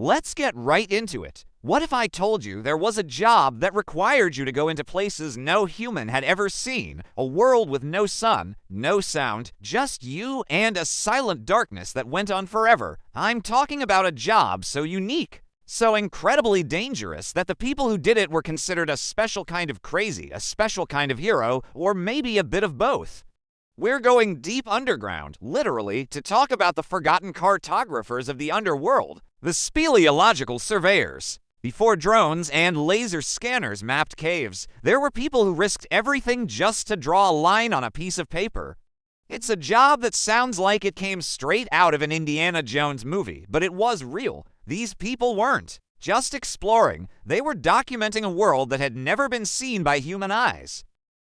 Let's get right into it. What if I told you there was a job that required you to go into places no human had ever seen, a world with no sun, no sound, just you and a silent darkness that went on forever? I'm talking about a job so unique, so incredibly dangerous that the people who did it were considered a special kind of crazy, a special kind of hero, or maybe a bit of both. We're going deep underground, literally, to talk about the forgotten cartographers of the underworld, the Speleological Surveyors. Before drones and laser scanners mapped caves, there were people who risked everything just to draw a line on a piece of paper. It's a job that sounds like it came straight out of an Indiana Jones movie, but it was real. These people weren't just exploring, they were documenting a world that had never been seen by human eyes.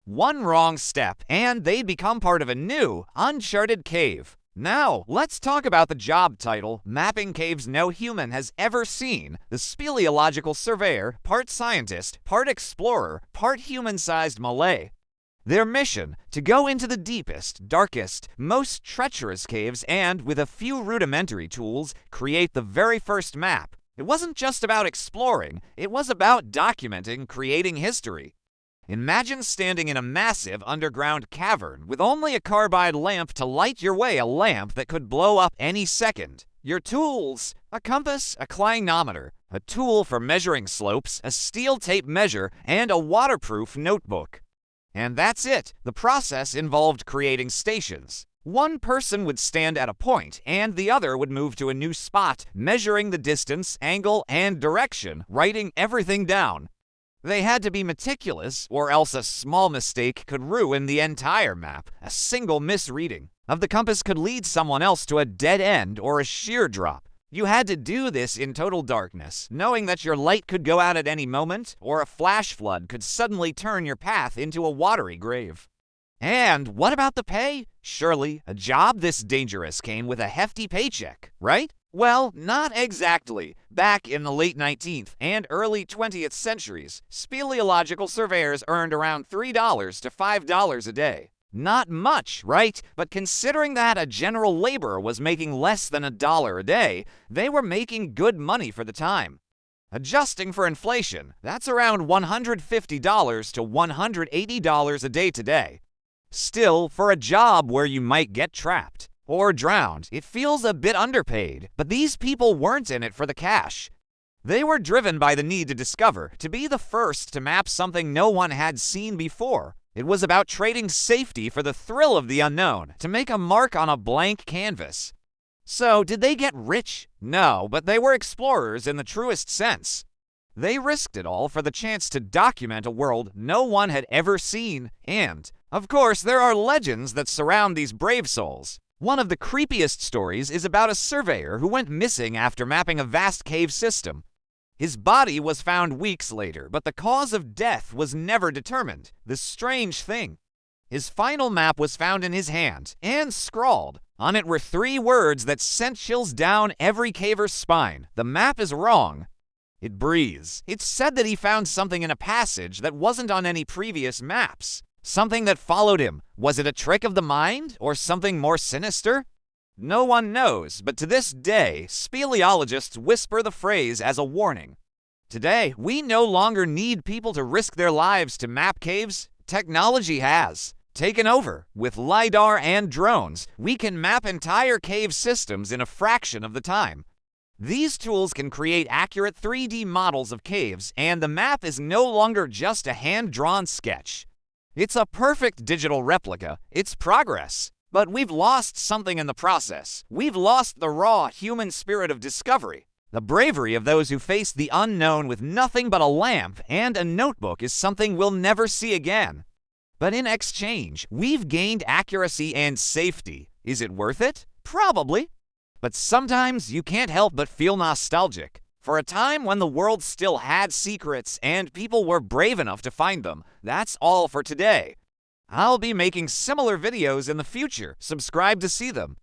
One wrong step, and they'd become part of a new, uncharted cave. Now, let's talk about the job title, Mapping Caves No Human Has Ever Seen, the Speleological Surveyor, part scientist, part explorer, part human-sized Malay. Their mission, to go into the deepest, darkest, most treacherous caves and, with a few rudimentary tools, create the very first map. It wasn't just about exploring, it was about documenting, creating history. Imagine standing in a massive underground cavern with only a carbide lamp to light your way, a lamp that could blow up any second. Your tools: a compass, a clinometer, a tool for measuring slopes, a steel tape measure, and a waterproof notebook. And that's it. The process involved creating stations. One person would stand at a point, and the other would move to a new spot, measuring the distance, angle, and direction, writing everything down. They had to be meticulous, or else a small mistake could ruin the entire map. A single misreading of the compass could lead someone else to a dead end or a sheer drop. You had to do this in total darkness, knowing that your light could go out at any moment, or a flash flood could suddenly turn your path into a watery grave. And what about the pay? Surely, a job this dangerous came with a hefty paycheck, right? Well, not exactly. Back in the late 19th and early 20th centuries, speleological surveyors earned around $3 to $5 a day. Not much, right? But considering that a general laborer was making less than $1 a day, they were making good money for the time. Adjusting for inflation, that's around $150 to $180 a day today. Still, for a job where you might get trapped or drowned, it feels a bit underpaid, but these people weren't in it for the cash. They were driven by the need to discover, to be the first to map something no one had seen before. It was about trading safety for the thrill of the unknown, to make a mark on a blank canvas. So, did they get rich? No, but they were explorers in the truest sense. They risked it all for the chance to document a world no one had ever seen, and, of course, there are legends that surround these brave souls. One of the creepiest stories is about a surveyor who went missing after mapping a vast cave system. His body was found weeks later, but the cause of death was never determined. The strange thing. His final map was found in his hand, and scrawled. On it were 3 words that sent chills down every caver's spine. The map is wrong. It breathes. It's said that he found something in a passage that wasn't on any previous maps. Something that followed him. Was it a trick of the mind, or something more sinister? No one knows, but to this day, speleologists whisper the phrase as a warning. Today, we no longer need people to risk their lives to map caves. Technology has taken over. With LiDAR and drones, we can map entire cave systems in a fraction of the time. These tools can create accurate 3D models of caves, and the map is no longer just a hand-drawn sketch. It's a perfect digital replica. It's progress. But we've lost something in the process. We've lost the raw human spirit of discovery. The bravery of those who face the unknown with nothing but a lamp and a notebook is something we'll never see again. But in exchange, we've gained accuracy and safety. Is it worth it? Probably. But sometimes you can't help but feel nostalgic. For a time when the world still had secrets and people were brave enough to find them. That's all for today. I'll be making similar videos in the future. Subscribe to see them.